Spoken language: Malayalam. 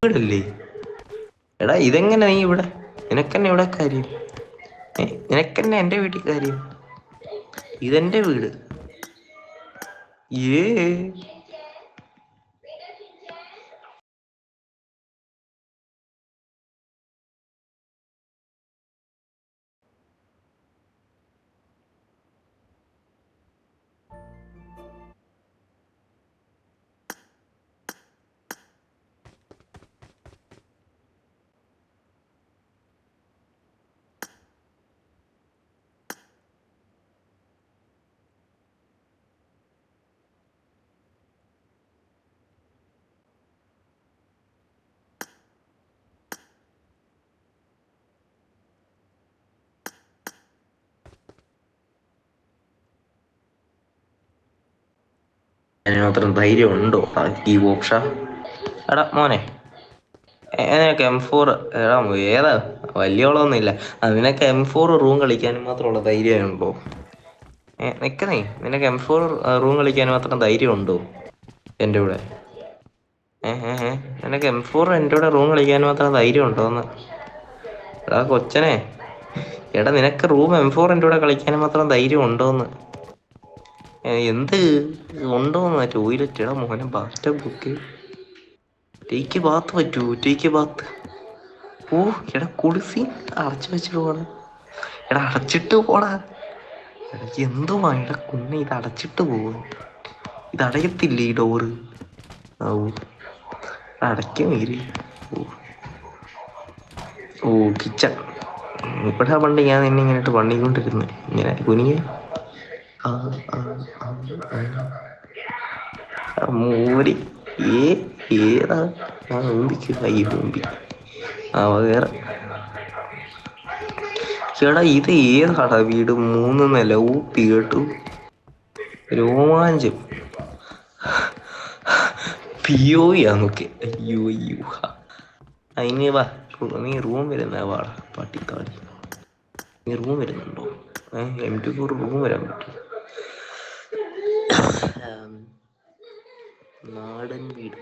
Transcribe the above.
വീടല്ലേ? എടാ ഇതെങ്ങനെ നീ ഇവിടെ? നിനക്കെന്നെ ഇവിടെ കാര്യം? നിനക്കെന്നെ എന്റെ വീട്ടിൽ കാര്യം? ഇതെന്റെ വീട്. ഏ അതിന് മാത്രം ധൈര്യം ഉണ്ടോ ഈ ബോക്ഷ? എടാ മോനെ, നിനക്ക് M4 എടാ ഏതാ വലിയോളൊന്നും ഇല്ല. നിനക്ക് M4 റൂം കളിക്കാനും മാത്രമുള്ള ധൈര്യം ഉണ്ടോ? നിക്കുന്നേ, നിനക്ക് M4 റൂം കളിക്കാൻ മാത്രം ധൈര്യം ഉണ്ടോ എൻ്റെ കൂടെ? നിനക്ക് M4 എൻ്റെ കൂടെ റൂം കളിക്കാൻ മാത്രം ധൈര്യം ഉണ്ടോന്ന്? എടാ കൊച്ചനെ, എടാ നിനക്ക് റൂം M4 എൻ്റെ കൂടെ കളിക്കാൻ മാത്രം ധൈര്യം ഉണ്ടോന്ന്? എന്ത് ഉണ്ടോന്ന്? ടോയ്ലറ്റ്? എടാ മോനെ, ബാത്ത് ബുക്ക് ടേക്ക് ബാത്ത് പറ്റൂ? ടേക്ക് ബാത്ത്? ഓ എടാ കുളിസി അടച്ചു വെച്ചിട്ട് പോടാ. എടാ അടച്ചിട്ട് പോടാ. എടാ എന്തുവാ എടാ കുഞ്ഞെ, ഇത് അടച്ചിട്ട് പോകും. ഇതടയത്തില്ലേ ഈ ഡോറ്? ഓ അടയ്ക്കാൻ വീര്. ഓ കിച്ചൺ. ഇവിടെ പണ്ട് ഞാൻ നിന്നെ ഇങ്ങനെ പണിക്കൊണ്ടിരുന്നു, ഇങ്ങനെ കുനിയെ. മോരി ഏതാ? ഹോംബിക്ക് ഹൈ ഹോംബി. വേറെ ചേട്ടാ ഇത് ഏതാടാ വീട്? 3 നില ഊപ്പി കേട്ടു. രോമാഞ്ചം. നോക്കി. അയ്യോ അയ്യോ. അതിന് വാ, നീ റൂം വരുന്ന വാടാ പട്ടിക്കാടി. നീ റൂം വരുന്നുണ്ടോ? M24 റൂം വരാൻ പറ്റും. നാടൻ വീട്.